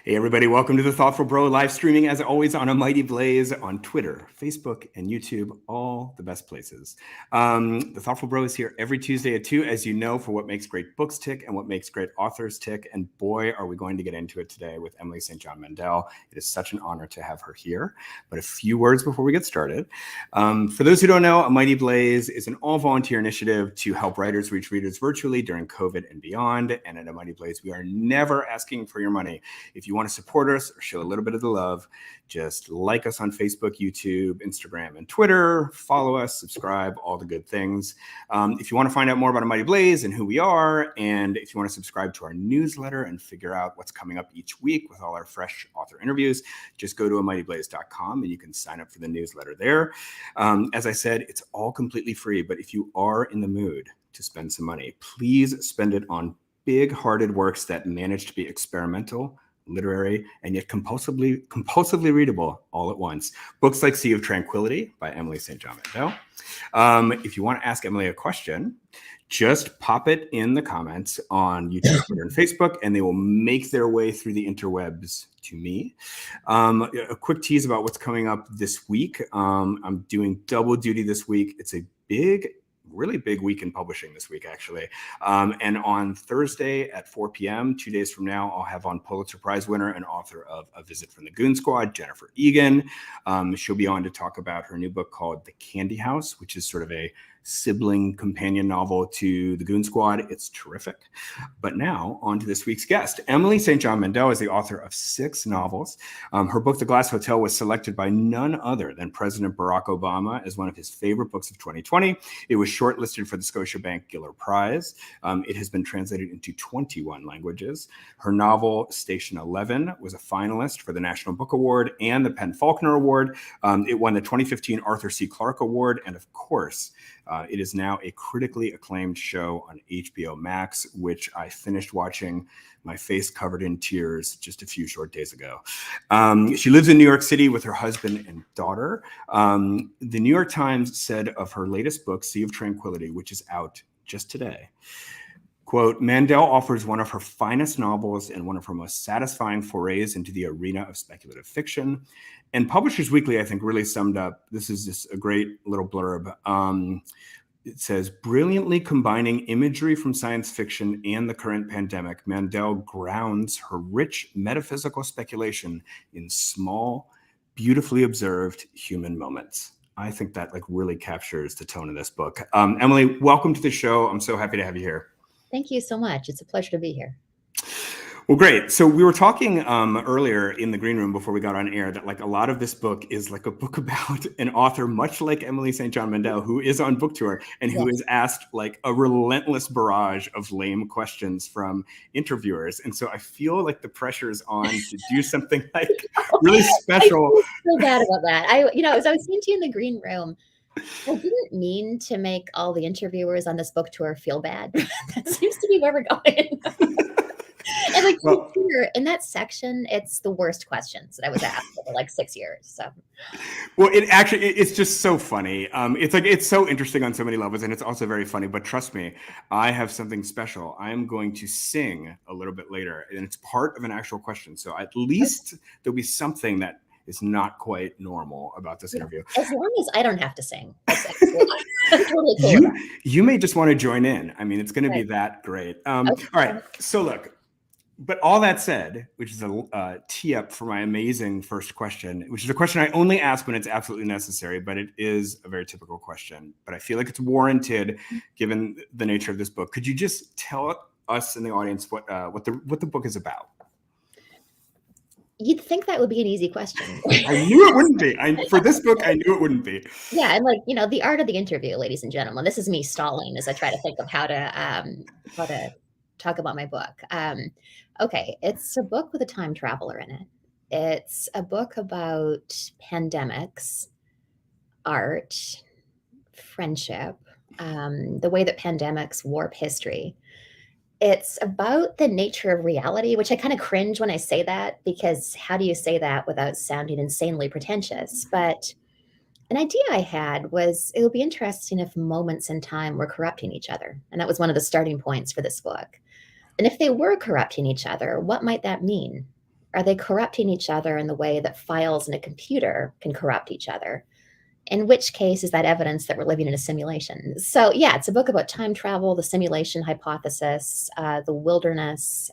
Hey everybody, welcome to the Thoughtful Bro live streaming as always on a mighty blaze on Twitter, Facebook, and YouTube, all the best places. The Thoughtful Bro is here every Tuesday at 2, as you know, for what makes great books tick and what makes great authors tick. And boy, are we going to get into it today with Emily St. John Mandel. It is such an honor to have her here. But a few words before we get started. For those who don't know, A Mighty Blaze is an all-volunteer initiative to help writers reach readers virtually during COVID and beyond. And at A Mighty Blaze, we are never asking for your money. If you want to support us or show a little bit of the love, just like us on Facebook, YouTube, Instagram, and Twitter. Follow us, subscribe, all the good things. If you want to find out more about A Mighty Blaze and who we are, and if you want to subscribe to our newsletter and figure out what's coming up each week with all our fresh author interviews, just go to amightyblaze.com and you can sign up for the newsletter there. As I said, it's all completely free, but if you are in the mood to spend some money, please spend it on big-hearted works that manage to be experimental, literary, and yet compulsively readable all at once. Books like Sea of Tranquility by Emily St. John Mandel. If you want to ask Emily a question, just pop it in the comments on YouTube, Twitter, and Facebook, and they will make their way through the interwebs to me. A quick tease about what's coming up this week. I'm doing double duty this week. It's a really big week in publishing this week, actually. And on Thursday at 4 p.m., 2 days from now, I'll have on Pulitzer Prize winner and author of A Visit from the Goon Squad, Jennifer Egan. She'll be on to talk about her new book called The Candy House, which is sort of a sibling companion novel to The Goon Squad. It's terrific. But now, on to this week's guest. Emily St. John Mandel is the author of 6 novels. Her book, The Glass Hotel, was selected by none other than President Barack Obama as one of his favorite books of 2020. It was shortlisted for the Scotiabank Giller Prize. It has been translated into 21 languages. Her novel, Station 11, was a finalist for the National Book Award and the PEN/Faulkner Award. It won the 2015 Arthur C. Clarke Award, and of course, it is now a critically acclaimed show on HBO Max, which I finished watching, my face covered in tears, just a few short days ago. She lives in New York City with her husband and daughter. The New York Times said of her latest book, Sea of Tranquility, which is out just today, quote, Mandel offers one of her finest novels and one of her most satisfying forays into the arena of speculative fiction. And Publishers Weekly, I think, really summed up, this is just a great little blurb. It says, brilliantly combining imagery from science fiction and the current pandemic, Mandel grounds her rich metaphysical speculation in small, beautifully observed human moments. I think that really captures the tone of this book. Emily, welcome to the show. I'm so happy to have you here. Thank you so much. It's a pleasure to be here. Well, great. So we were talking earlier in the green room before we got on air that a lot of this book is a book about an author, much like Emily St. John Mandel, who is on book tour and who is asked a relentless barrage of lame questions from interviewers. And so I feel like the pressure is on to do something really special. I feel bad about that. As I was saying to you in the green room, I didn't mean to make all the interviewers on this book tour feel bad. That seems to be where we're going. And here in that section, it's the worst questions that I was asked for 6 years. So, well, it's just so funny. It's so interesting on so many levels, and it's also very funny. But trust me, I have something special. I am going to sing a little bit later, and it's part of an actual question. So at least there'll be something that is not quite normal about this interview. As long as I don't have to sing. Totally cool. You may just want to join in. I mean, it's going to be that great. All right. So look. But all that said, which is a tee up for my amazing first question, which is a question I only ask when it's absolutely necessary, but it is a very typical question. But I feel like it's warranted given the nature of this book. Could you just tell us in the audience what the book is about? You'd think that would be an easy question. I knew it wouldn't be. For this book, I knew it wouldn't be. Yeah, and the art of the interview, ladies and gentlemen. This is me stalling as I try to think of how to talk about my book. Okay, it's a book with a time traveler in it. It's a book about pandemics, art, friendship, the way that pandemics warp history. It's about the nature of reality, which I kind of cringe when I say that, because how do you say that without sounding insanely pretentious? But an idea I had was it would be interesting if moments in time were corrupting each other. And that was one of the starting points for this book. And if they were corrupting each other, what might that mean? are they corrupting each other in the way that files in a computer can corrupt each other? In which case is that evidence that we're living in a simulation? So yeah, it's a book about time travel, the simulation hypothesis, the wilderness,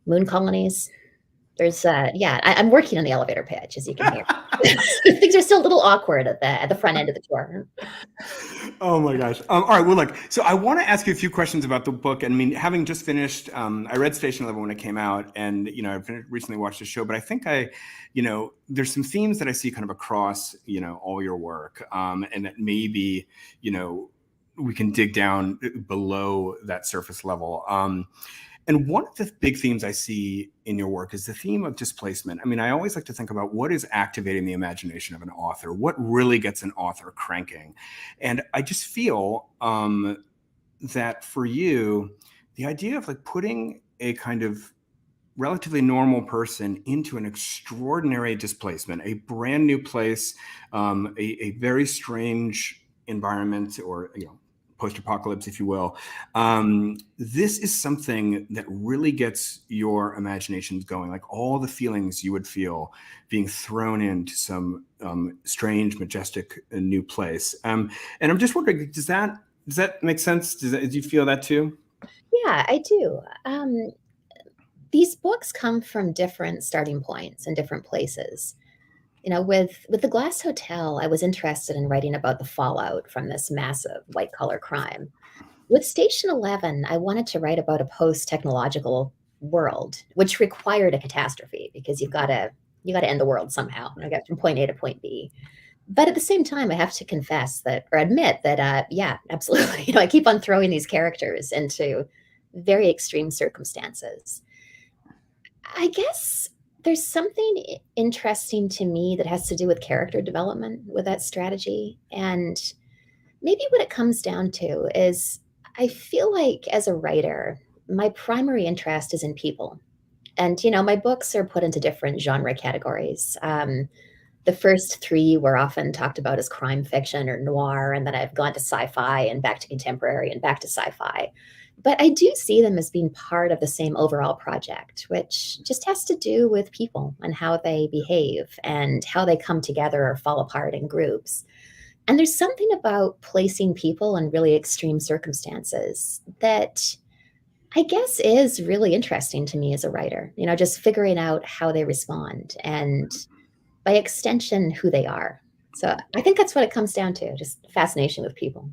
moon colonies. There's I'm working on the elevator pitch, as you can hear. Things are still a little awkward at the front end of the tour. Oh my gosh. All right. Well, look, so I want to ask you a few questions about the book. I mean, having just finished, I read Station 11 when it came out, and, I've recently watched the show, but I think there's some themes that I see kind of across, all your work, and that maybe, we can dig down below that surface level. And one of the big themes I see in your work is the theme of displacement. I mean, I always like to think about what is activating the imagination of an author, what really gets an author cranking. And I just feel that for you, the idea of like putting a kind of relatively normal person into an extraordinary displacement, a brand new place, a very strange environment, or, post-apocalypse, if you will. This is something that really gets your imaginations going, like all the feelings you would feel being thrown into some strange, majestic, new place. And I'm just wondering, does that make sense? Do you feel that too? Yeah, I do. These books come from different starting points and different places. With the Glass Hotel, I was interested in writing about the fallout from this massive white-collar crime. With Station 11, I wanted to write about a post-technological world, which required a catastrophe because you got to end the world somehow. I got from point A to point B. But at the same time, I have to admit that, yeah, absolutely. I keep on throwing these characters into very extreme circumstances. I guess there's something interesting to me that has to do with character development with that strategy. And maybe what it comes down to is I feel like as a writer, my primary interest is in people. And, my books are put into different genre categories. The first three were often talked about as crime fiction or noir, and then I've gone to sci-fi and back to contemporary and back to sci-fi. But I do see them as being part of the same overall project, which just has to do with people and how they behave and how they come together or fall apart in groups. And there's something about placing people in really extreme circumstances that I guess is really interesting to me as a writer, just figuring out how they respond and by extension, who they are. So I think that's what it comes down to, just fascination with people.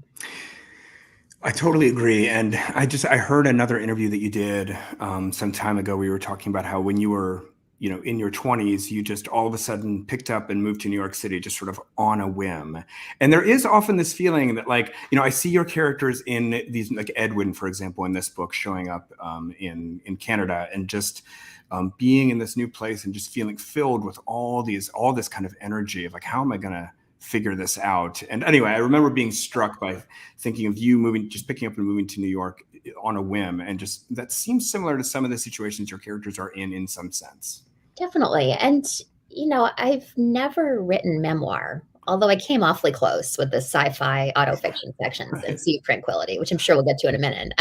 I totally agree. And I heard another interview that you did some time ago. We were talking about how when you were, in your 20s, you just all of a sudden picked up and moved to New York City, just sort of on a whim. And there is often this feeling that I see your characters in these, like Edwin, for example, in this book, showing up in Canada and just being in this new place and just feeling filled with all this kind of energy of like, how am I going to figure this out? And anyway, I remember being struck by thinking of you just picking up and moving to New York on a whim. And just that seems similar to some of the situations your characters are in some sense. Definitely. And, I've never written memoir, although I came awfully close with the sci-fi autofiction sections in SEA of Tranquility, which I'm sure we'll get to in a minute.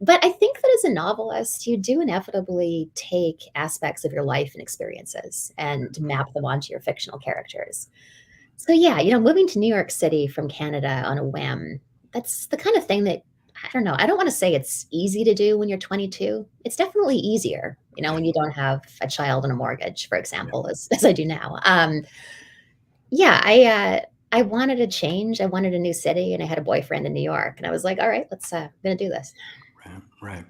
But I think that as a novelist, you do inevitably take aspects of your life and experiences and map them onto your fictional characters. So yeah, moving to New York City from Canada on a whim, that's the kind of thing that, I don't know, I don't want to say it's easy to do when you're 22. It's definitely easier, when you don't have a child and a mortgage, for example, as I do now. I wanted a change. I wanted a new city, and I had a boyfriend in New York, and I was like, all right, I'm going to do this. Right.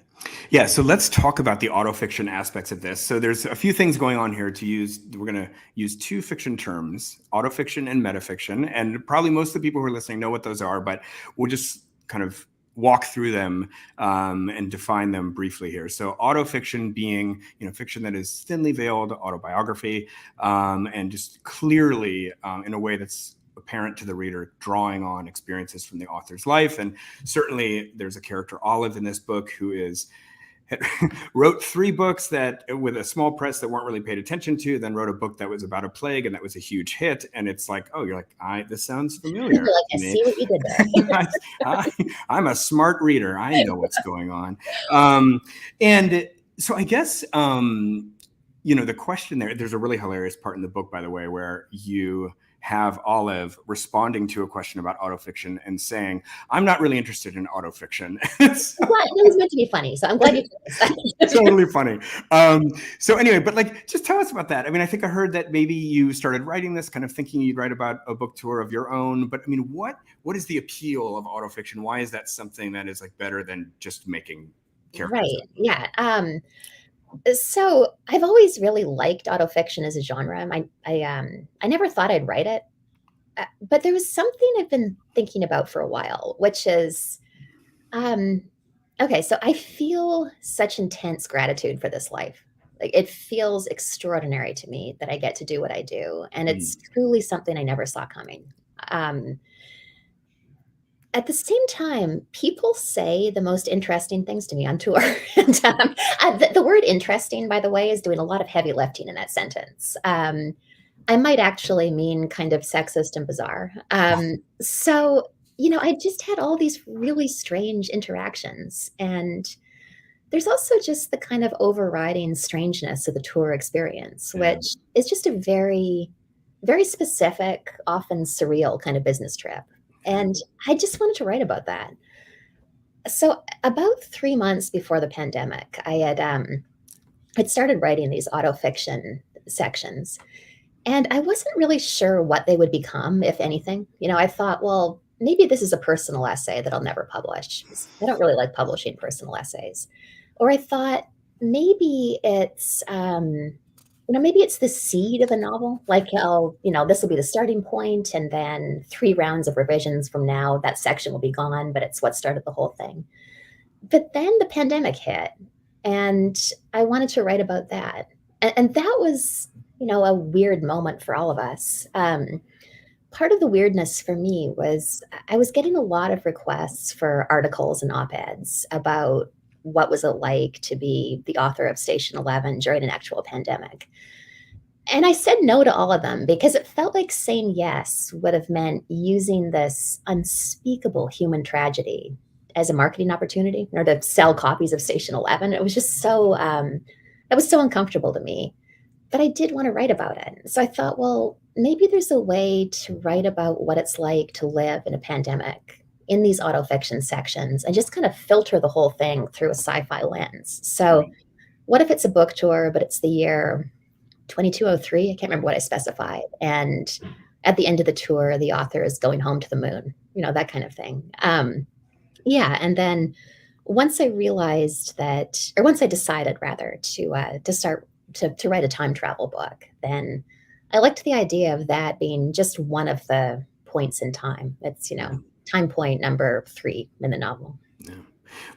Yeah. So let's talk about the autofiction aspects of this. So there's a few things going on here we're going to use two fiction terms, autofiction and metafiction. And probably most of the people who are listening know what those are, but we'll just kind of walk through them and define them briefly here. So autofiction being, fiction that is thinly veiled autobiography and just clearly in a way that's apparent to the reader, drawing on experiences from the author's life. And certainly there's a character, Olive, in this book who wrote 3 books that with a small press that weren't really paid attention to, then wrote a book that was about a plague and that was a huge hit. And it's like, oh, you're like, this sounds familiar. I see what you did there. I'm a smart reader. I know what's going on. And So I guess, the question there's a really hilarious part in the book, by the way, where you have Olive responding to a question about autofiction and saying, I'm not really interested in autofiction. So, it was meant to be funny, so I'm glad you told us. Totally funny. So anyway, but like, just tell us about that. I mean, I think I heard that maybe you started writing this kind of thinking you'd write about a book tour of your own, but I mean, what is the appeal of autofiction? Why is that something that is like better than just making characters? Right, yeah. So I've always really liked autofiction as a genre. I never thought I'd write it, but there was something I've been thinking about for a while, which is, okay, so I feel such intense gratitude for this life. Like, it feels extraordinary to me that I get to do what I do, and it's truly something I never saw coming. At the same time, people say the most interesting things to me on tour. And the word interesting, by the way, is doing a lot of heavy lifting in that sentence. I might actually mean kind of sexist and bizarre. So, I just had all these really strange interactions. And there's also just the kind of overriding strangeness of the tour experience, which is just a very, very specific, often surreal kind of business trip. And I just wanted to write about that. So about 3 months before the pandemic, I'd started writing these autofiction sections, and I wasn't really sure what they would become, if anything. I thought, well, maybe this is a personal essay that I'll never publish. I don't really like publishing personal essays. Or I thought maybe it's maybe it's the seed of a novel. Like, this will be the starting point, and then 3 rounds of revisions from now, that section will be gone, but it's what started the whole thing. But then the pandemic hit, and I wanted to write about that. And that was, a weird moment for all of us. Part of the weirdness for me was I was getting a lot of requests for articles and op-eds about what was it like to be the author of Station 11 during an actual pandemic. And I said no to all of them because it felt like saying yes would have meant using this unspeakable human tragedy as a marketing opportunity, or to sell copies of Station 11. It was just so, that was so uncomfortable to me. But I did want to write about it. So I thought, well, maybe there's a way to write about what it's like to live in a pandemic in these autofiction sections and just kind of filter the whole thing through a sci-fi lens. So what if it's a book tour, but it's the year 2203? I can't remember what I specified. And at the end of the tour, the author is going home to the moon, that kind of thing. And then once I realized that, or once I decided rather to start to write a time travel book, then I liked the idea of that being just one of the points in time. It's, time point number 3 in the novel. Yeah.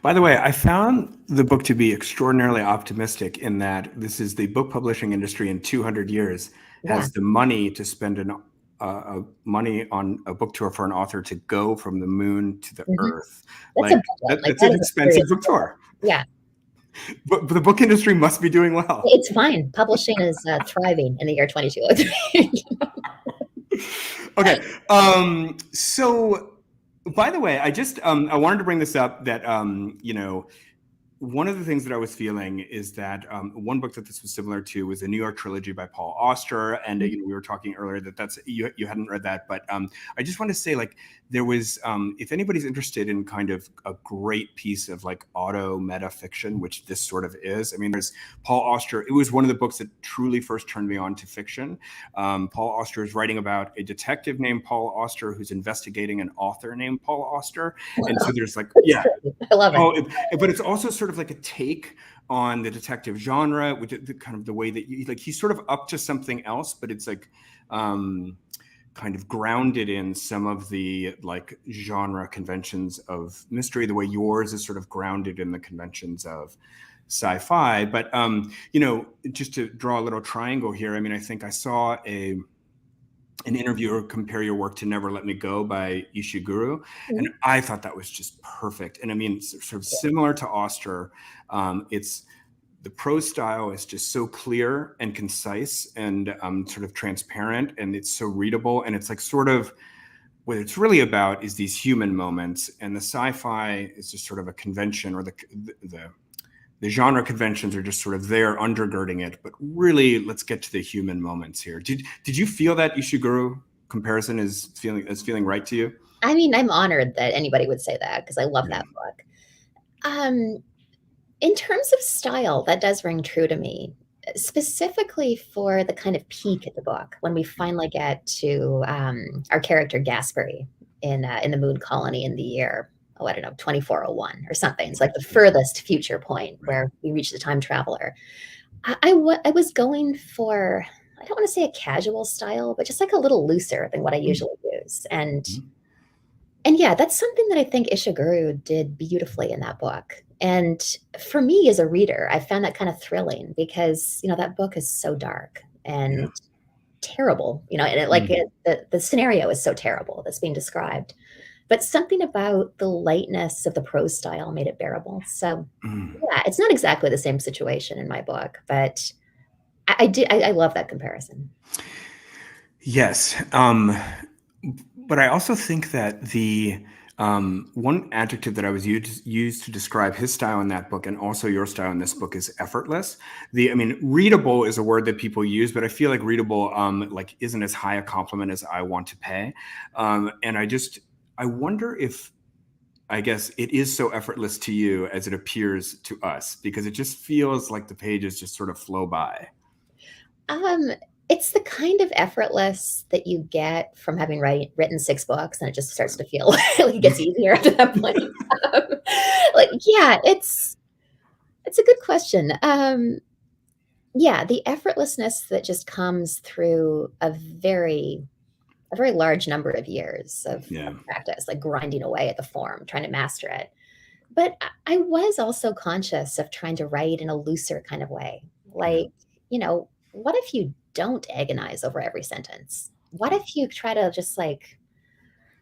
By the way, I found the book to be extraordinarily optimistic in that this is the book publishing industry in 200 years has the money to spend money on a book tour for an author to go from the moon to the earth. That's an expensive book tour. Yeah. But the book industry must be doing well. It's fine. Publishing is thriving in the year 2203. Okay. So, by the way, I just I wanted to bring this up that one of the things that I was feeling is that one book that this was similar to was the New York trilogy by Paul Oster, and we were talking earlier that that's you hadn't read that, but I just want to say, like, there was if anybody's interested in kind of a great piece of like auto metafiction, which this sort of is. I mean, there's Paul Oster. It was one of the books that truly first turned me on to fiction. Paul Oster is writing about a detective named Paul Oster who's investigating an author named Paul Oster, and so there's like I love it. But it's also sort of like a take on the detective genre, which is kind of the way that he's sort of up to something else, but it's like kind of grounded in some of the like genre conventions of mystery, the way yours is sort of grounded in the conventions of sci-fi. But just to draw a little triangle here, I mean, I think I saw an interviewer compare your work to Never Let Me Go by Ishiguro. And I thought that was just perfect. And I mean, sort of similar to Oster, it's the prose style is just so clear and concise and sort of transparent, and it's so readable. And it's like sort of what it's really about is these human moments, and the sci-fi is just sort of a convention, or the the genre conventions are just sort of there undergirding it, but really let's get to the human moments here. Did you feel that Ishiguro comparison is feeling right to you? I mean, I'm honored that anybody would say that because I love Yeah. that book. In terms of style, that does ring true to me, specifically for the kind of peak at the book when we finally get to our character Gasperi in the moon colony in the year, oh, I don't know, 2401 or something. It's like the furthest future point Right. where we reach the time traveler. I was going for, I don't want to say a casual style, but just like a little looser than what I usually use. And yeah, that's something that I think Ishiguro did beautifully in that book. And for me as a reader, I found that kind of thrilling because, that book is so dark Yeah. and terrible, and the scenario is so terrible that's being described. But something about the lightness of the prose style made it bearable. So yeah, it's not exactly the same situation in my book, but I love that comparison. Yes. But I also think that the one adjective that I was used to describe his style in that book and also your style in this book is effortless. Readable is a word that people use, but I feel like readable like isn't as high a compliment as I want to pay. And I wonder if, I guess, it is so effortless to you as it appears to us, because it just feels like the pages just sort of flow by. Um, it's the kind of effortless that you get from having written 6 books, and it just starts to feel like it gets easier after that point. Um, yeah, it's a good question. Yeah, the effortlessness that just comes through a very large number of years Yeah. of practice, like grinding away at the form, trying to master it. But I was also conscious of trying to write in a looser kind of way. Yeah. Like, what if you don't agonize over every sentence? What if you try to just like,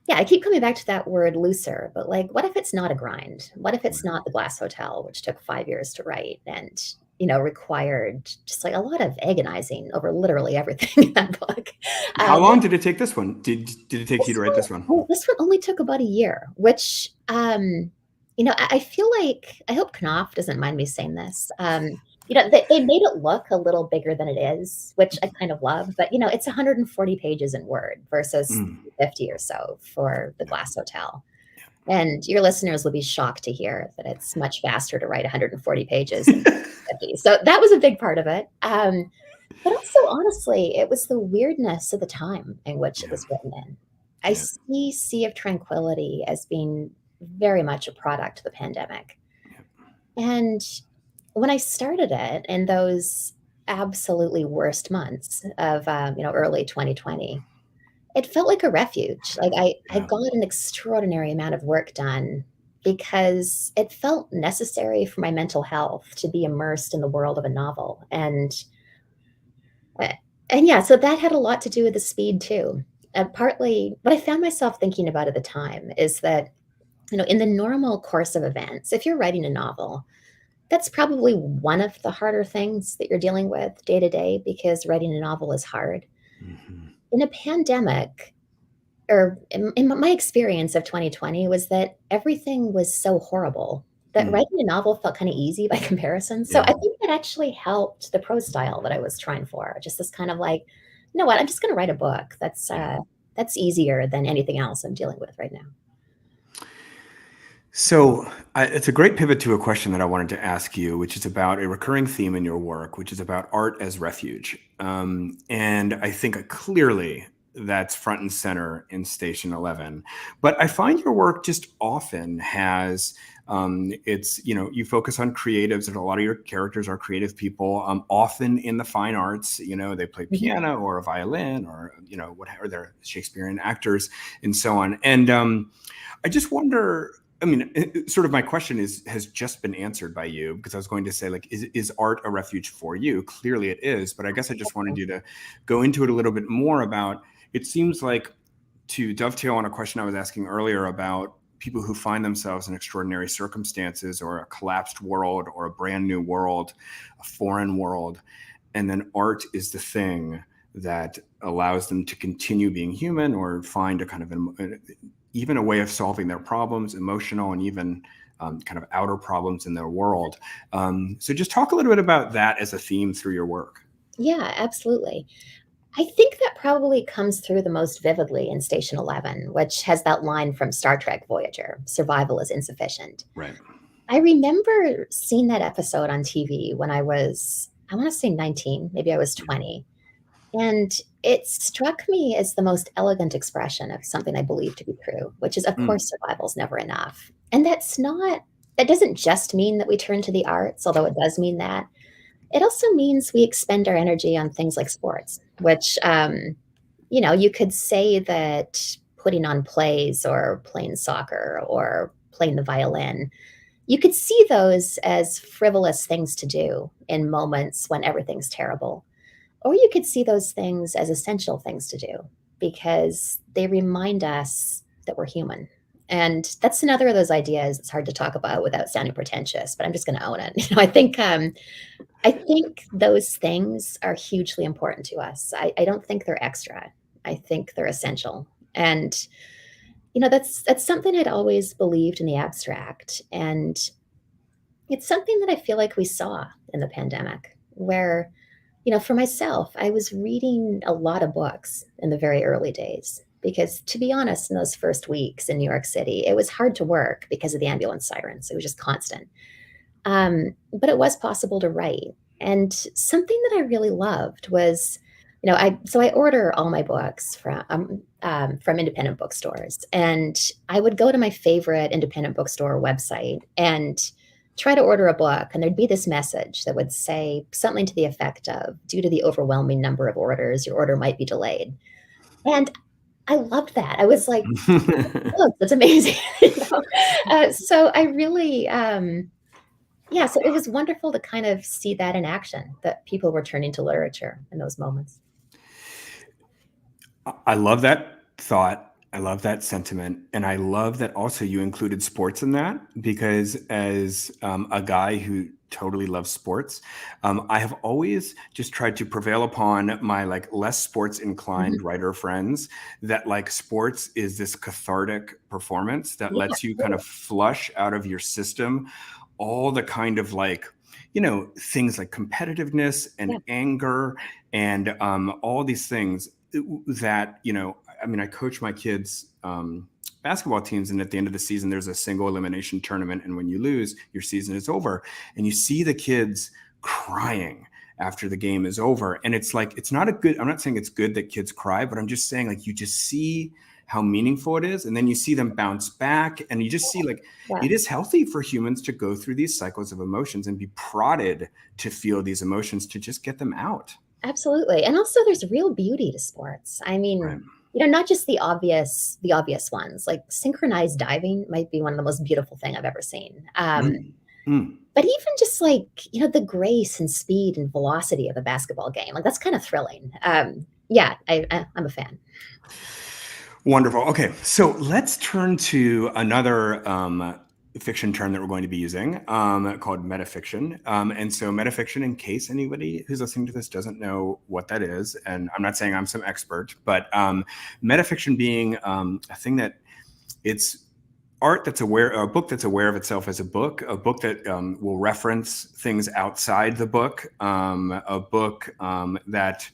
yeah, I keep coming back to that word looser, but like, what if it's not a grind? What if it's not The Glass Hotel, which took 5 years to write and, required just like a lot of agonizing over literally everything in that book? How long did it take this one? Did it take you to write this one? This one only took about a year, which, I feel like, I hope Knopf doesn't mind me saying this. They made it look a little bigger than it is, which I kind of love, but it's 140 pages in Word versus 50 or so for The Glass Hotel. And your listeners will be shocked to hear that it's much faster to write 140 pages than 50. So that was a big part of it. But also, honestly, it was the weirdness of the time in which it was written in. I Yeah. see Sea of Tranquility as being very much a product of the pandemic. And when I started it in those absolutely worst months of early 2020, it felt like a refuge. Like I Yeah. got an extraordinary amount of work done because it felt necessary for my mental health to be immersed in the world of a novel. Uh, and yeah, so that had a lot to do with the speed too. Partly, what I found myself thinking about at the time is that, in the normal course of events, if you're writing a novel, that's probably one of the harder things that you're dealing with day to day because writing a novel is hard. Mhm. In a pandemic, or in my experience of 2020, was that everything was so horrible that Mm. writing a novel felt kind of easy by comparison. So Yeah. I think that actually helped the prose style that I was trying for. Just this kind of like, you know what, I'm just going to write a book that's easier than anything else I'm dealing with right now. So it's a great pivot to a question that I wanted to ask you, which is about a recurring theme in your work, which is about art as refuge. And I think clearly that's front and center in Station 11. But I find your work just often has, you focus on creatives, and a lot of your characters are creative people, often in the fine arts. They play Mhm. piano or a violin or, whatever, they're Shakespearean actors and so on. And I just wonder, sort of my question has just been answered by you, because I was going to say, like, is art a refuge for you? Clearly it is, but I guess I just wanted you to go into it a little bit more about, it seems like, to dovetail on a question I was asking earlier about people who find themselves in extraordinary circumstances or a collapsed world or a brand new world, a foreign world, and then art is the thing that allows them to continue being human or find a kind of even a way of solving their problems, emotional and even kind of outer problems in their world. So just talk a little bit about that as a theme through your work. Yeah, absolutely. I think that probably comes through the most vividly in Station 11, which has that line from Star Trek Voyager, survival is insufficient. Right. I remember seeing that episode on TV when I was, I want to say 19, maybe I was 20. And it struck me as the most elegant expression of something I believe to be true, which is, of course, survival's never enough. And that doesn't just mean that we turn to the arts, although it does mean that. It also means we expend our energy on things like sports, which, you could say that putting on plays or playing soccer or playing the violin, you could see those as frivolous things to do in moments when everything's terrible. Or you could see those things as essential things to do because they remind us that we're human. And that's another of those ideas that's hard to talk about without sounding pretentious, but I'm just going to own it. I think those things are hugely important to us. I don't think they're extra. I think they're essential. And that's something I'd always believed in the abstract. And it's something that I feel like we saw in the pandemic, where, for myself, I was reading a lot of books in the very early days. Because to be honest, in those first weeks in New York City, it was hard to work because of the ambulance sirens. It was just constant. But it was possible to write. And something that I really loved was, I order all my books from independent bookstores, and I would go to my favorite independent bookstore website and try to order a book, and there'd be this message that would say something to the effect of, due to the overwhelming number of orders, your order might be delayed. And I loved that. I was like, oh, that's amazing. So I really, so it was wonderful to kind of see that in action, that people were turning to literature in those moments. I love that thought. I love that sentiment. And I love that also you included sports in that, because as a guy who totally loves sports, I have always just tried to prevail upon my less sports inclined writer friends that sports is this cathartic performance that lets you kind of flush out of your system all the kind of things like competitiveness and anger and all these things that, I coach my kids' basketball teams, and at the end of the season, there's a single elimination tournament. And when you lose, your season is over. And you see the kids crying after the game is over. And it's not I'm not saying it's good that kids cry, but I'm just saying you just see how meaningful it is. And then you see them bounce back, and you just see it is healthy for humans to go through these cycles of emotions and be prodded to feel these emotions, to just get them out. Absolutely. And also there's real beauty to sports. I mean, Right. Not just the obvious ones, like synchronized diving might be one of the most beautiful thing I've ever seen. But even just the grace and speed and velocity of a basketball game, that's kind of thrilling. I'm a fan. Wonderful. Okay, so let's turn to another fiction term that we're going to be using called metafiction. And so metafiction, in case anybody who's listening to this doesn't know what that is, and I'm not saying I'm some expert, but metafiction being a thing that it's art that's a book that's aware of itself as a book that will reference things outside the book, a book that,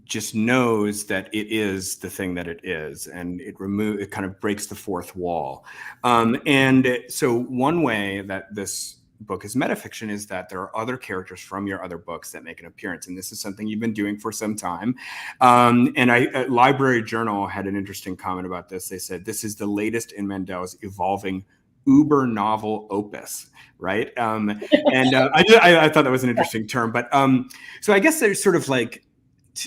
just knows that it is the thing that it is, and it kind of breaks the fourth wall. And so one way that this book is metafiction is that there are other characters from your other books that make an appearance, and this is something you've been doing for some time. And Library Journal had an interesting comment about this. They said this is the latest in Mandel's evolving uber novel opus, right? I thought that was an interesting term. But so I guess there's sort of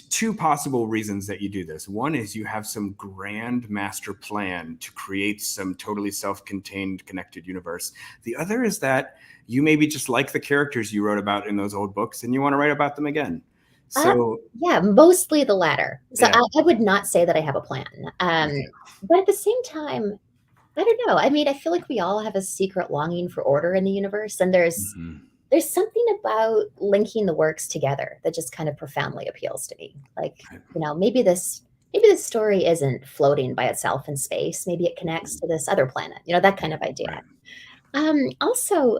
two possible reasons that you do this. One is you have some grand master plan to create some totally self-contained connected universe. The other is that you maybe just like the characters you wrote about in those old books and you want to write about them again. So mostly the latter. So I would not say that I have a plan. But at the same time, I don't know. I mean, I feel like we all have a secret longing for order in the universe, and there's something about linking the works together that just kind of profoundly appeals to me. Maybe this maybe this story isn't floating by itself in space. Maybe it connects to this other planet, that kind of idea. Right. Also,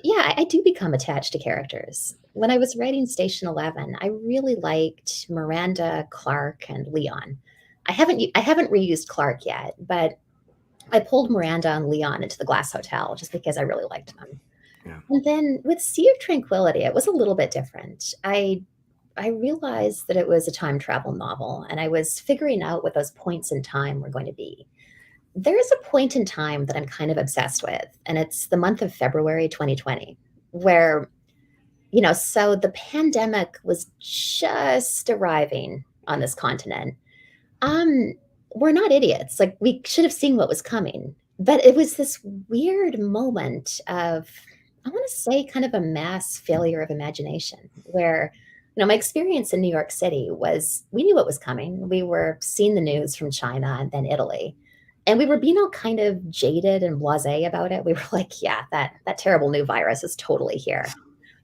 yeah, I do become attached to characters. When I was writing Station 11, I really liked Miranda, Clark, and Leon. I haven't reused Clark yet, but I pulled Miranda and Leon into the Glass Hotel just because I really liked them. Yeah. And then with Sea of Tranquility, it was a little bit different. I realized that it was a time travel novel, and I was figuring out what those points in time were going to be. There's a point in time that I'm kind of obsessed with, and it's the month of February 2020, where, so the pandemic was just arriving on this continent. Um, we're not idiots. Like, we should have seen what was coming. But it was this weird moment of, I want to say, kind of a mass failure of imagination, where, my experience in New York City was we knew what was coming. We were seeing the news from China and then Italy. And we were being all kind of jaded and blasé about it. We were like, yeah, that terrible new virus is totally here.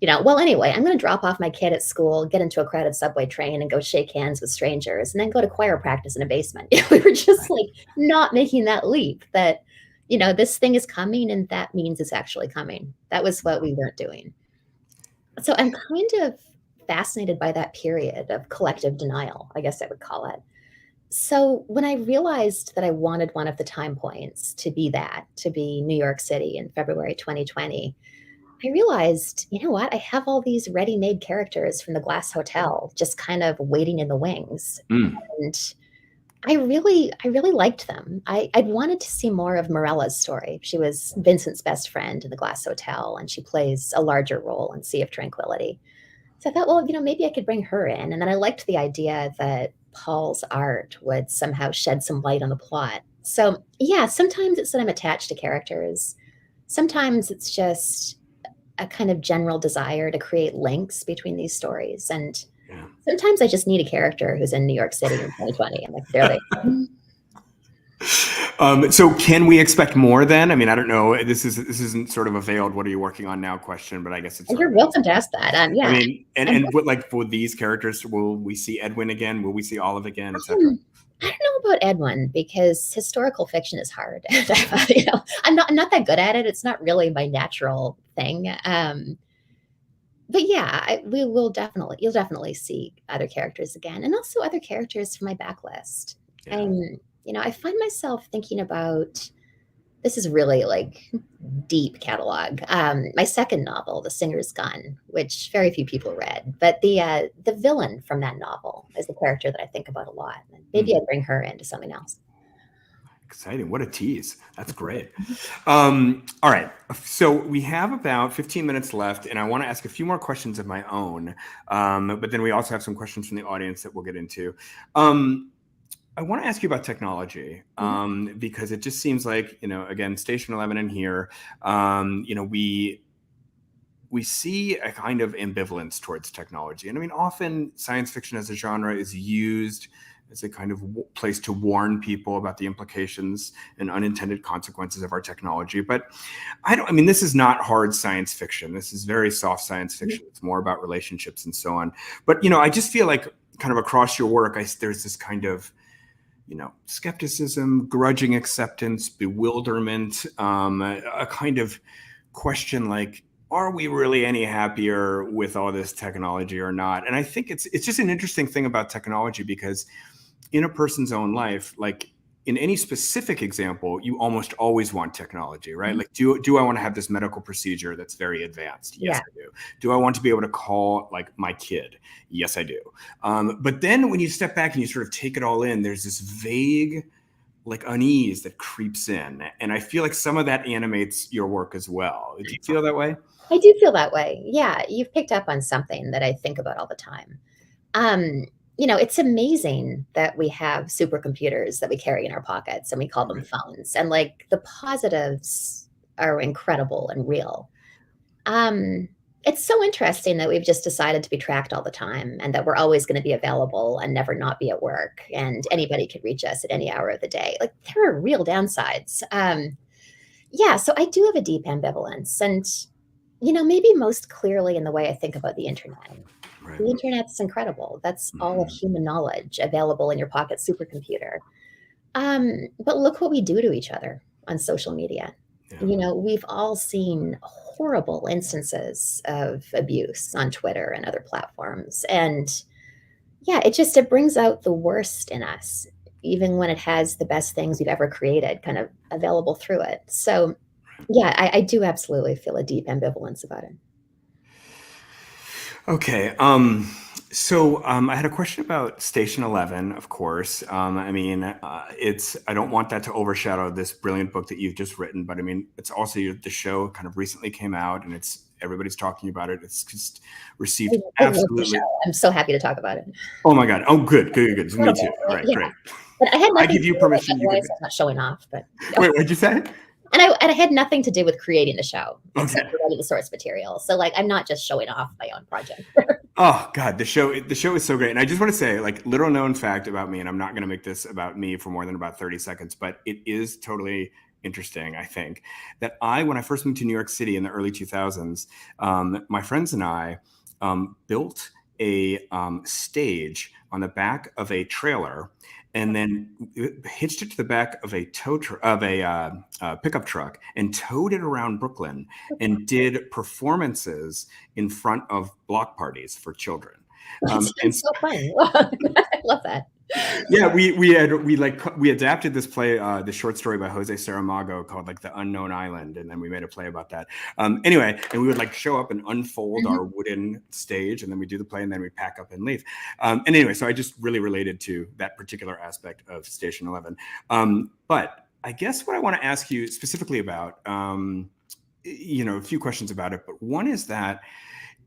Well, anyway, I'm going to drop off my kid at school, get into a crowded subway train, and go shake hands with strangers, and then go to choir practice in a basement. We were just like not making that leap that, this thing is coming, and that means it's actually coming. That was what we weren't doing. So I'm kind of fascinated by that period of collective denial, I guess I would call it. So when I realized that I wanted one of the time points to be New York City in February 2020, I realized, you know what? I have all these ready-made characters from the Glass Hotel just kind of waiting in the wings. Mm. And I really liked them. I'd wanted to see more of Morella's story. She was Vincent's best friend in the Glass Hotel, and she plays a larger role in Sea of Tranquility. So I thought, well, maybe I could bring her in. And then I liked the idea that Paul's art would somehow shed some light on the plot. So yeah, sometimes it's that I'm attached to characters. Sometimes it's just a kind of general desire to create links between these stories. And Yeah. sometimes I just need a character who's in New York City in 2020. I'm like, there they go. So can we expect more then? I mean, I don't know. This isn't sort of a veiled "what are you working on now" question, but I guess it's. You're welcome to ask that. Yeah. I mean, and what, like, for these characters, will we see Edwin again? Will we see Olive again, etc.? I don't know about Edwin, because historical fiction is hard. I'm not that good at it. It's not really my natural thing. But yeah, you'll definitely see other characters again, and also other characters from my backlist. Yeah. I find myself thinking about, this is really like deep catalog. My second novel, The Singer's Gun, which very few people read, but the villain from that novel is the character that I think about a lot. Maybe I'd bring her into something else. Exciting. What a tease. That's great. All right. So we have about 15 minutes left, and I want to ask a few more questions of my own. But then we also have some questions from the audience that we'll get into. I want to ask you about technology, because it just seems like, again, Station 11 in here, we see a kind of ambivalence towards technology. And I mean, often science fiction as a genre is used as a kind of place to warn people about the implications and unintended consequences of our technology. But this is not hard science fiction. This is very soft science fiction. It's more about relationships and so on. But, I just feel like kind of across your work, there's this kind of, skepticism, grudging acceptance, bewilderment, a kind of question like, are we really any happier with all this technology or not? And I think it's just an interesting thing about technology, because in a person's own life, like in any specific example, you almost always want technology, right? Like, do I want to have this medical procedure that's very advanced? Yes, I do. Do I want to be able to call like my kid? Yes, I do. But then when you step back and you sort of take it all in, there's this vague like unease that creeps in. And I feel like some of that animates your work as well. Do you feel that way? I do feel that way. Yeah, you've picked up on something that I think about all the time. It's amazing that we have supercomputers that we carry in our pockets and we call them phones. And like the positives are incredible and real. It's so interesting that we've just decided to be tracked all the time, and that we're always going to be available and never not be at work, and anybody could reach us at any hour of the day. Like, there are real downsides. So I do have a deep ambivalence. And maybe most clearly in the way I think about the internet. Right. The internet's incredible. That's all of human knowledge available in your pocket supercomputer. But look what we do to each other on social media. Yeah. We've all seen horrible instances of abuse on Twitter and other platforms. And yeah, it brings out the worst in us, even when it has the best things we've ever created kind of available through it. So yeah, I do absolutely feel a deep ambivalence about it. Okay. I had a question about Station 11, of course. I mean, I don't want that to overshadow this brilliant book that you've just written, but I mean, it's also the show kind of recently came out and everybody's talking about it. It's just received I love the absolutely. show. I'm so happy to talk about it. Oh my God. Oh, good. Me too. All right, Yeah. great. But I had I nothing give to you do with it, permission. otherwise I'm not showing off. But Wait, what'd you say? And I had nothing to do with creating the show, except Okay. for writing the source material. So like, I'm not just showing off my own project. Oh God, the show is so great. And I just want to say, like, little known fact about me, and I'm not going to make this about me for more than about 30 seconds, but it is totally interesting, I think, that when I first moved to New York City in the early 2000s, my friends and I built a stage on the back of a trailer and then hitched it to the back of a pickup truck and towed it around Brooklyn and did performances in front of block parties for children. It's so fun. I love that. Yeah, we adapted this play, the short story by Jose Saramago called like The Unknown Island, and then we made a play about that. Anyway, and we would like show up and unfold our wooden stage, and then we do the play, and then we pack up and leave. And anyway, so I just really related to that particular aspect of Station 11. But I guess what I want to ask you specifically about, a few questions about it, but one is that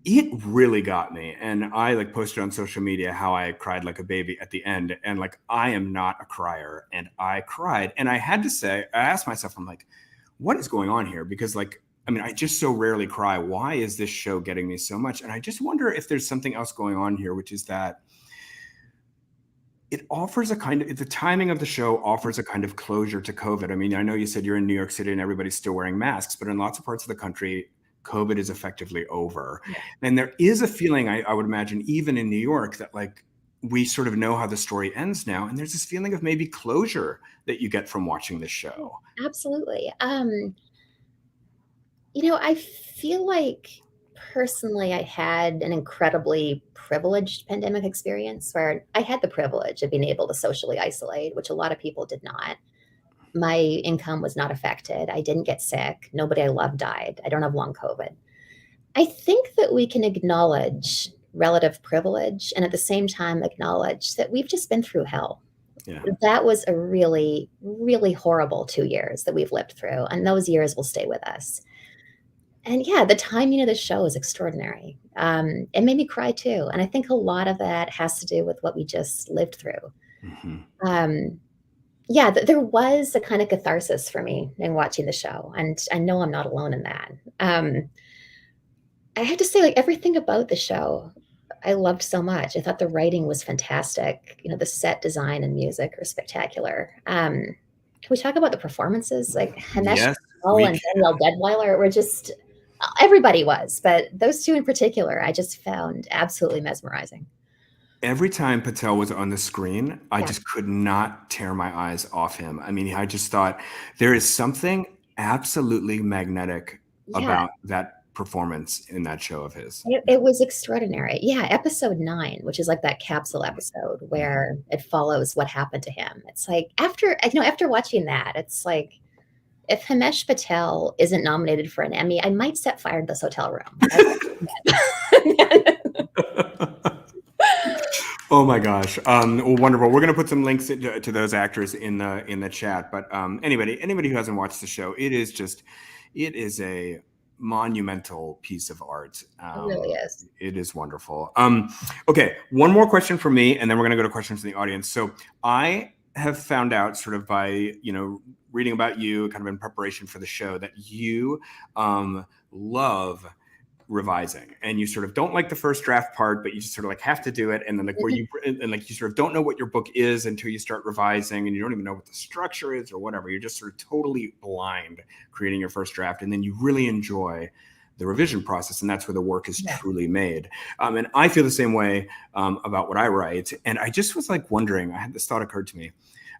it really got me. And I like posted on social media how I cried like a baby at the end. And like, I am not a crier. And I cried. And I had to say, I asked myself, I'm like, what is going on here? Because like, I mean, I just so rarely cry. Why is this show getting me so much? And I just wonder if there's something else going on here, which is that it offers the timing of the show offers a kind of closure to COVID. I mean, I know you said you're in New York City and everybody's still wearing masks, but in lots of parts of the country, COVID is effectively over. Yeah. And there is a feeling, I would imagine, even in New York, that like we sort of know how the story ends now. And there's this feeling of maybe closure that you get from watching the show. Absolutely. I feel like personally, I had an incredibly privileged pandemic experience where I had the privilege of being able to socially isolate, which a lot of people did not. My income was not affected. I didn't get sick. Nobody I loved died. I don't have long COVID. I think that we can acknowledge relative privilege and at the same time acknowledge that we've just been through hell. Yeah. That was a really, really horrible 2 years that we've lived through, and those years will stay with us. And yeah, the timing of the show is extraordinary. It made me cry too. And I think a lot of that has to do with what we just lived through. Yeah, there was a kind of catharsis for me in watching the show. And I know I'm not alone in that. I have to say, like, everything about the show, I loved so much. I thought the writing was fantastic. The set design and music are spectacular. Can we talk about the performances? Like Himesh Patel and Danielle Deadweiler were just, everybody was, but those two in particular, I just found absolutely mesmerizing. Every time Patel was on the screen, I just could not tear my eyes off him. I mean, I just thought there is something absolutely magnetic about that performance in that show of his. It was extraordinary. Yeah, episode 9, which is like that capsule episode where it follows what happened to him. It's like after watching that, it's like if Himesh Patel isn't nominated for an Emmy, I might set fire to this hotel room. Oh my gosh. Well, wonderful. We're going to put some links to those actors in the chat. But anybody who hasn't watched the show, it is a monumental piece of art. It really is. It is wonderful. Okay, one more question from me, and then we're going to go to questions from the audience. So I have found out sort of by, reading about you kind of in preparation for the show that you love revising, and you sort of don't like the first draft part, but you just sort of like have to do it. And then like you sort of don't know what your book is until you start revising, and you don't even know what the structure is or whatever. You're just sort of totally blind creating your first draft. And then you really enjoy the revision process, and that's where the work is Yeah. truly made. And I feel the same way about what I write. And I just was like wondering, I had this thought occurred to me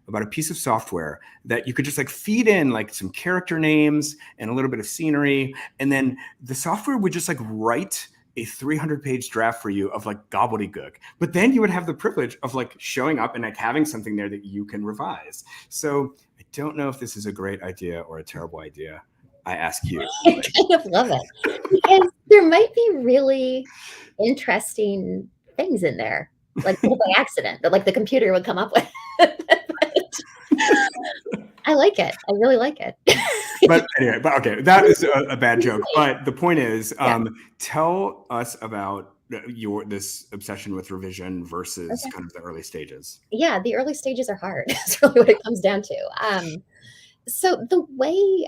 about a piece of software that you could just like feed in like some character names and a little bit of scenery, and then the software would just like write a 300-page draft for you of like gobbledygook. But then you would have the privilege of like showing up and like having something there that you can revise. So I don't know if this is a great idea or a terrible idea. I ask you. I kind of love it because there might be really interesting things in there, like by accident, that like the computer would come up with. I like it. I really like it. But anyway, but okay, that is a bad joke. But the point is, tell us about this obsession with revision versus kind of the early stages. Yeah, the early stages are hard. That's really what it comes down to. So the way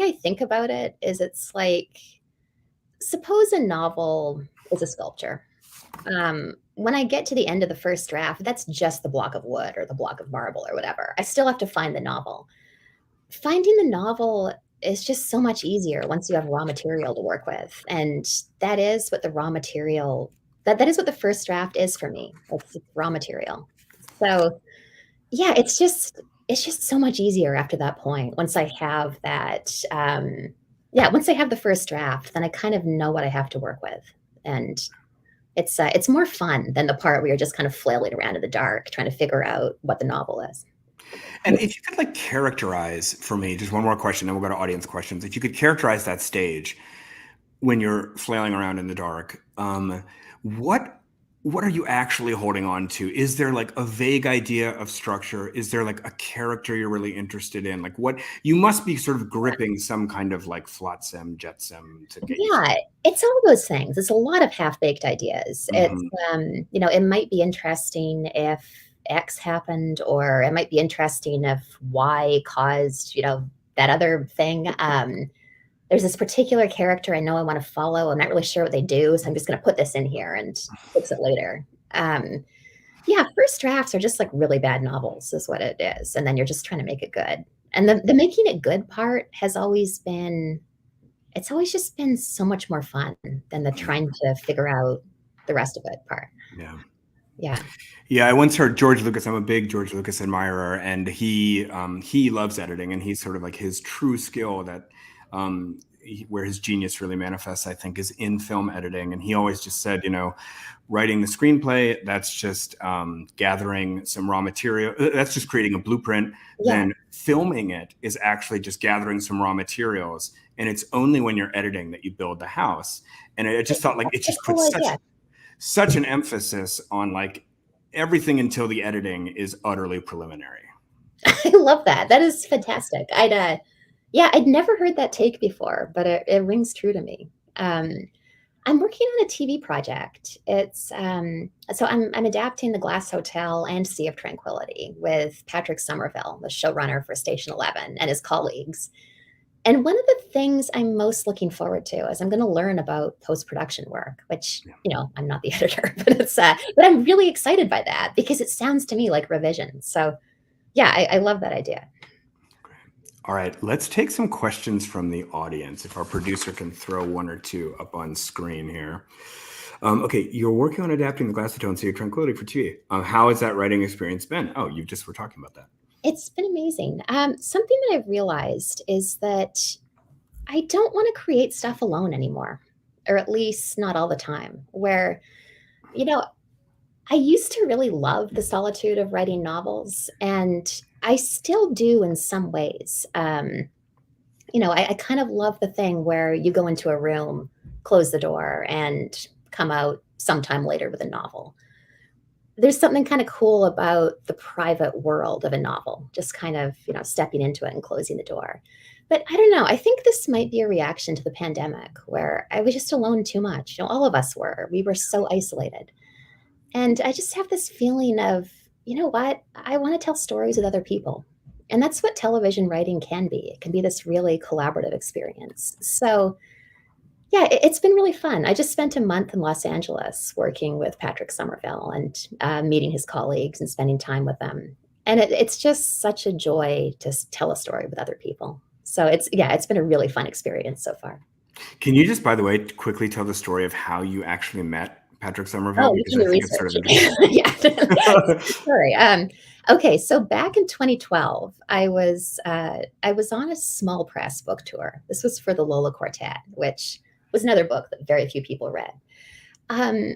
I think about it is, it's like, suppose a novel is a sculpture. When I get to the end of the first draft, that's just the block of wood or the block of marble or whatever. I still have to find the novel. Finding the novel is just so much easier once you have raw material to work with. And that is what the raw material, that is what the first draft is for me. It's raw material. So yeah, it's just so much easier after that point. Once I have that, once I have the first draft, then I kind of know what I have to work with. And it's more fun than the part where you're just kind of flailing around in the dark trying to figure out what the novel is. And if you could like characterize for me, just one more question, then we'll go to audience questions. If you could characterize that stage when you're flailing around in the dark, what are you actually holding on to? Is there like a vague idea of structure? Is there like a character you're really interested in? Like what you must be sort of gripping some kind of like flotsam, jetsam to get you. Yeah, it's all those things. It's a lot of half-baked ideas. It's, it might be interesting if X happened, or it might be interesting if Y caused, that other thing. There's this particular character I know I want to follow. I'm not really sure what they do, so I'm just going to put this in here and fix it later. First drafts are just like really bad novels is what it is. And then you're just trying to make it good. And the making it good part has always been, it's always just been so much more fun than the trying to figure out the rest of it part. Yeah. Yeah. Yeah, I once heard George Lucas. I'm a big George Lucas admirer, and he loves editing, and he's sort of like his true skill that where his genius really manifests, I think, is in film editing. And he always just said, writing the screenplay, that's just gathering some raw material. That's just creating a blueprint. Yeah. Then filming it is actually just gathering some raw materials. And it's only when you're editing that you build the house. And I just thought like it just puts such an emphasis on like everything until the editing is utterly preliminary. I love that. That is fantastic. I'd never heard that take before, but it rings true to me. I'm working on a TV project. It's so I'm adapting The Glass Hotel and Sea of Tranquility with Patrick Somerville, the showrunner for Station 11, and his colleagues. And one of the things I'm most looking forward to is I'm going to learn about post-production work, which, I'm not the editor, but I'm really excited by that because it sounds to me like revision. So yeah, I love that idea. All right, let's take some questions from the audience. If our producer can throw one or two up on screen here. Okay, you're working on adapting The Glass Hotel and Sea of Tranquility for TV. How has that writing experience been? Oh, you just were talking about that. It's been amazing. Something that I've realized is that I don't want to create stuff alone anymore, or at least not all the time, where, I used to really love the solitude of writing novels, and I still do in some ways. I kind of love the thing where you go into a room, close the door, and come out sometime later with a novel. There's something kind of cool about the private world of a novel, just kind of, stepping into it and closing the door. But I don't know. I think this might be a reaction to the pandemic where I was just alone too much. All of us were. We were so isolated. And I just have this feeling of, what? I want to tell stories with other people. And that's what television writing can be. It can be this really collaborative experience. So yeah, it's been really fun. I just spent a month in Los Angeles working with Patrick Somerville and meeting his colleagues and spending time with them. And it's just such a joy to tell a story with other people. So it's been a really fun experience so far. Can you just, by the way, quickly tell the story of how you actually met Patrick Somerville? Oh, you Because can I do think it's sort of research. interesting. Yeah. Sorry. Okay, so back in 2012, I was on a small press book tour. This was for the Lola Quartet, which was another book that very few people read. Um,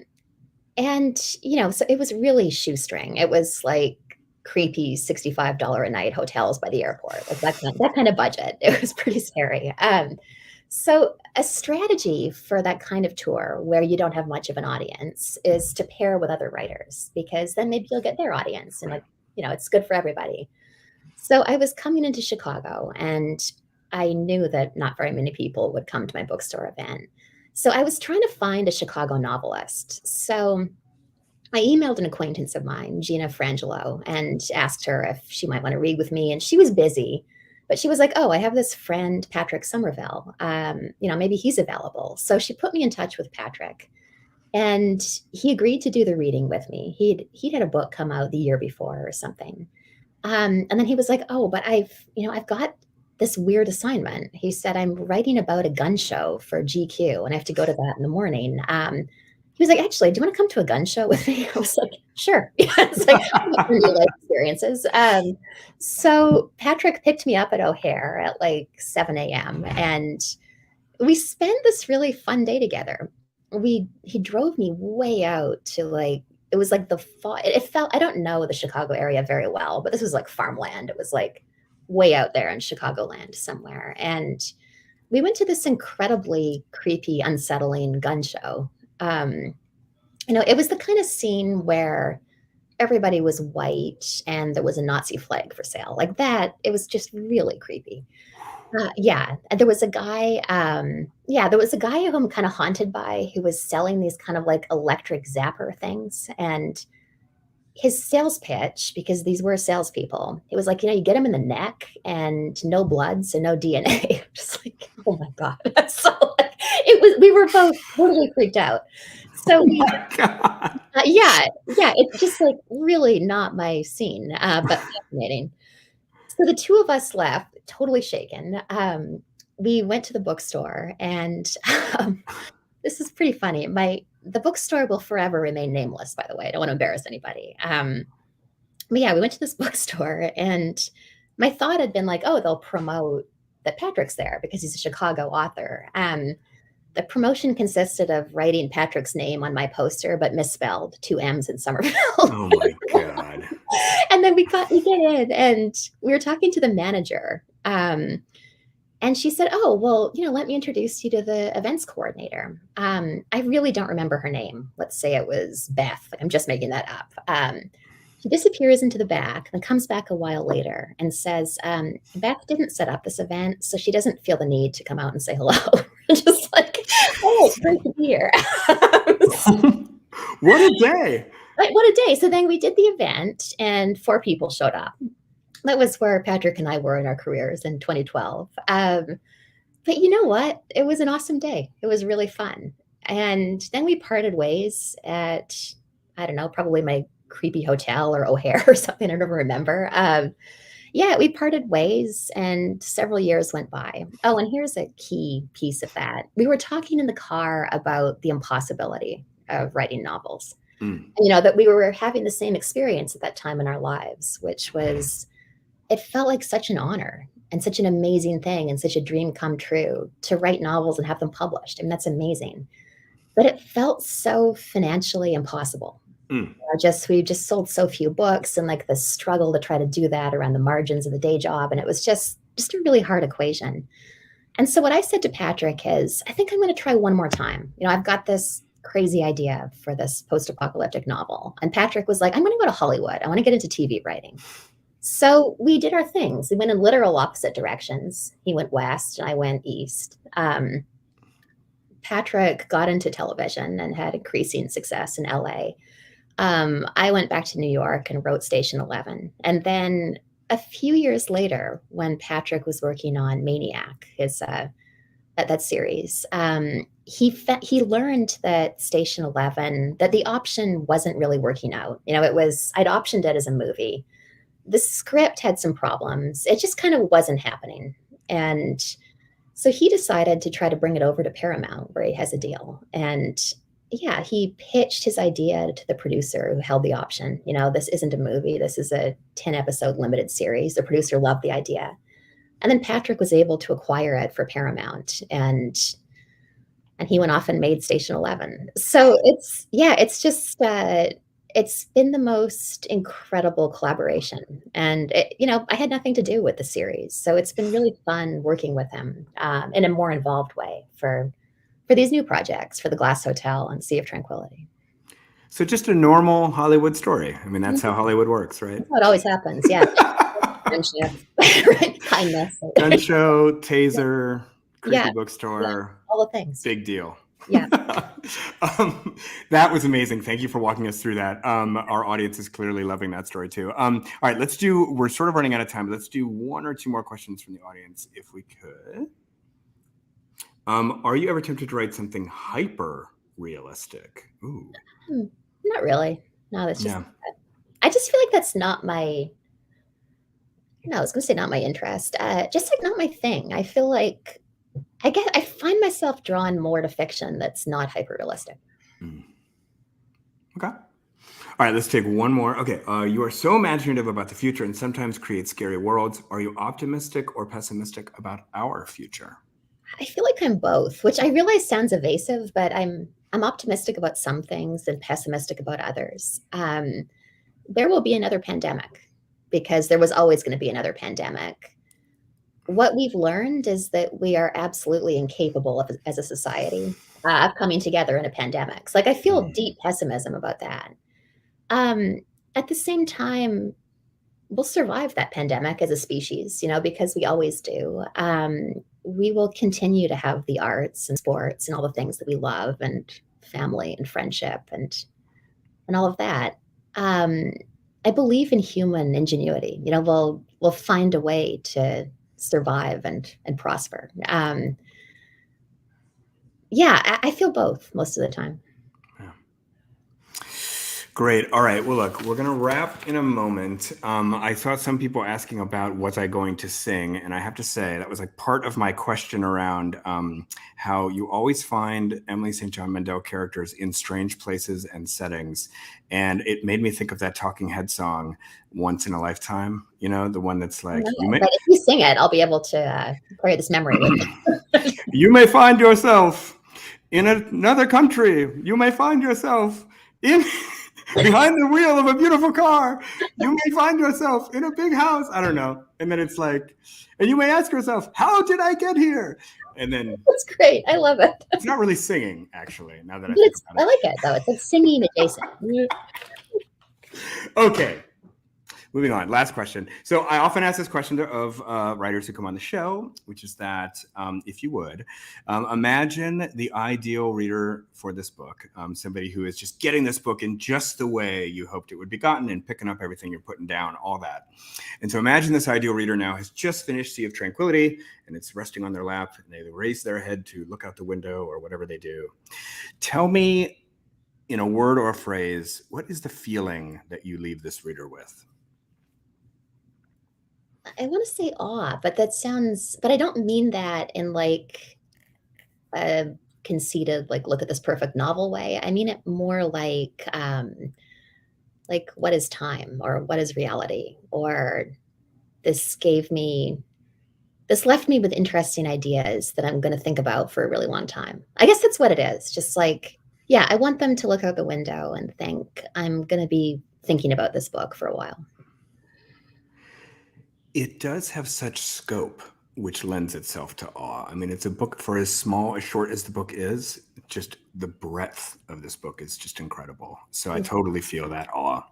and so it was really shoestring. It was like creepy $65 a night hotels by the airport, like that kind of budget. It was pretty scary. So a strategy for that kind of tour where you don't have much of an audience is to pair with other writers, because then maybe you'll get their audience and, like, it's good for everybody. So I was coming into Chicago and I knew that not very many people would come to my bookstore event. So I was trying to find a Chicago novelist. So I emailed an acquaintance of mine, Gina Frangelo, and asked her if she might want to read with me. And she was busy, but she was like, "Oh, I have this friend, Patrick Somerville. Maybe he's available." So she put me in touch with Patrick, and he agreed to do the reading with me. He'd had a book come out the year before or something. And then he was like, "Oh, but I've got this weird assignment." He said, "I'm writing about a gun show for GQ, and I have to go to that in the morning." He was like, "Actually, do you want to come to a gun show with me?" I was like, "Sure." Yeah, it's like new life experiences. So Patrick picked me up at O'Hare at like 7 a.m. and we spent this really fun day together. He drove me way out to, like, it was like the fall. It felt, I don't know the Chicago area very well, but this was like farmland. It was like way out there in Chicagoland somewhere. And we went to this incredibly creepy, unsettling gun show. Um, it was the kind of scene where everybody was white and there was a Nazi flag for sale. Like that, it was just really creepy. Yeah, and there was a guy, there was a guy who I'm kind of haunted by, who was selling these kind of like electric zapper things. And his sales pitch, because these were salespeople, it was like, you get them in the neck and no blood, so no DNA. Just like, oh my God. So like, we were both totally freaked out. So Oh my God. it's just like really not my scene, but fascinating. So the two of us left totally shaken. We went to the bookstore, and this is pretty funny. The bookstore will forever remain nameless, by the way. I don't want to embarrass anybody. But yeah, we went to this bookstore, and my thought had been like, oh, they'll promote that Patrick's there because he's a Chicago author. The promotion consisted of writing Patrick's name on my poster, but misspelled, 2 M's in Somerville. Oh my God. And then we get in, and we were talking to the manager. And she said, "Oh, well, let me introduce you to the events coordinator." I really don't remember her name. Let's say it was Beth. I'm just making that up. She disappears into the back and comes back a while later and says, "Beth didn't set up this event, so she doesn't feel the need to come out and say hello." Just like, "Oh, it's great to be here." What a day. What a day. So then we did the event, and 4 people showed up. That was where Patrick and I were in our careers in 2012. But you know what? It was an awesome day. It was really fun. And then we parted ways at, I don't know, probably my creepy hotel or O'Hare or something. I don't remember. We parted ways, and several years went by. Oh, and here's a key piece of that. We were talking in the car about the impossibility of writing novels. That we were having the same experience at that time in our lives, which was, it felt like such an honor and such an amazing thing and such a dream come true to write novels and have them published. I mean, that's amazing. But it felt so financially impossible. We just sold so few books, and like the struggle to try to do that around the margins of the day job. And it was just a really hard equation. And so what I said to Patrick is, I think I'm going to try one more time. I've got this crazy idea for this post-apocalyptic novel. And Patrick was like, I'm going to go to Hollywood. I want to get into TV writing. So we did our things. We went in literal opposite directions. He went west and I went east. Patrick got into television and had increasing success in LA. I went back to New York and wrote Station 11. And then a few years later, when Patrick was working on Maniac, his that series, he learned that Station 11, that the option wasn't really working out. I'd optioned it as a movie. The script had some problems. It just kind of wasn't happening. And So he decided to try to bring it over to Paramount, where he has a deal. And yeah, he pitched his idea to the producer who held the option. This isn't a movie. This is a 10-episode limited series. The producer loved the idea. And then Patrick was able to acquire it for Paramount. And he went off and made Station 11. So it's just, it's been the most incredible collaboration. And, I had nothing to do with the series. So it's been really fun working with him in a more involved way for these new projects, for The Glass Hotel and Sea of Tranquility. So just a normal Hollywood story. I mean, that's how Hollywood works, right? That's how it always happens, yeah. Right? Kindness. Gun show, taser, creepy bookstore. Yeah, all the things. Big deal. Yeah. That was amazing. Thank you for walking us through that. Our audience is clearly loving that story too. All right, we're sort of running out of time, but let's do one or two more questions from the audience if we could. Are you ever tempted to write something hyper realistic? Ooh. Not really. No, that's just, I just feel like that's not my, I was going to say not my interest. Just like not my thing. I feel like I find myself drawn more to fiction that's not hyper realistic. Okay. All right, let's take one more. Okay. You are so imaginative about the future and sometimes create scary worlds. Are you optimistic or pessimistic about our future? I feel like I'm both, which I realize sounds evasive, but I'm optimistic about some things and pessimistic about others. There will be another pandemic because there was always going to be another pandemic. What we've learned is that we are absolutely incapable of, as a society, of coming together in a pandemic. So, I feel deep pessimism about that. At the same time, we'll survive that pandemic as a species, because we always do. We will continue to have the arts and sports and all the things that we love, and family and friendship and all of that. I believe in human ingenuity. We'll find a way to survive and prosper. I feel both most of the time. Great. All right. Well, look, we're going to wrap in a moment. I saw some people asking about was I going to sing, and I have to say that was like part of my question around how you always find Emily St. John Mandel characters in strange places and settings, and it made me think of that Talking Head song, "Once in a Lifetime." The one that's like, but if you sing it, I'll be able to carry this memory with me. You may find yourself in another country. You may find yourself in behind the wheel of a beautiful car. You may find yourself in a big house. I don't know. And then it's like, and you may ask yourself, how did I get here? And then that's great. I love it. It's not really singing, actually, now that I like it, though. It's like singing adjacent. Okay. Moving on, last question. So I often ask this question of writers who come on the show, which is that if you would, imagine the ideal reader for this book, somebody who is just getting this book in just the way you hoped it would be gotten and picking up everything you're putting down, all that. And so imagine this ideal reader now has just finished Sea of Tranquility and it's resting on their lap and they raise their head to look out the window or whatever they do. Tell me in a word or a phrase, what is the feeling that you leave this reader with? I want to say awe, but but I don't mean that in like a conceited, like, look at this perfect novel way. I mean it more like what is time or what is reality? Or this left me with interesting ideas that I'm going to think about for a really long time. I guess that's what it is. Just like, I want them to look out the window and think, I'm going to be thinking about this book for a while. It does have such scope, which lends itself to awe. I mean, it's a book for as small, as short as the book is, just the breadth of this book is just incredible. So I totally feel that awe.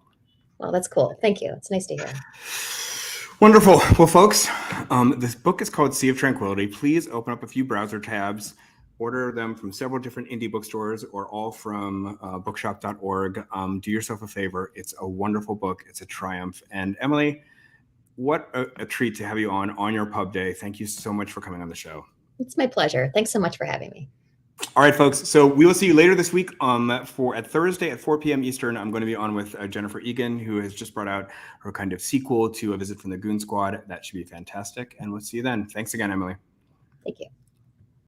Well, that's cool. Thank you. It's nice to hear. Wonderful. Well, folks, this book is called Sea of Tranquility. Please open up a few browser tabs, order them from several different indie bookstores or all from bookshop.org. Do yourself a favor. It's a wonderful book. It's a triumph. And Emily, what a treat to have you on your pub day. Thank you so much for coming on the show. It's my pleasure. Thanks so much for having me. All right, folks. So we will see you later this week at Thursday at 4 p.m. Eastern. I'm going to be on with Jennifer Egan, who has just brought out her kind of sequel to A Visit from the Goon Squad. That should be fantastic. And we'll see you then. Thanks again, Emily. Thank you.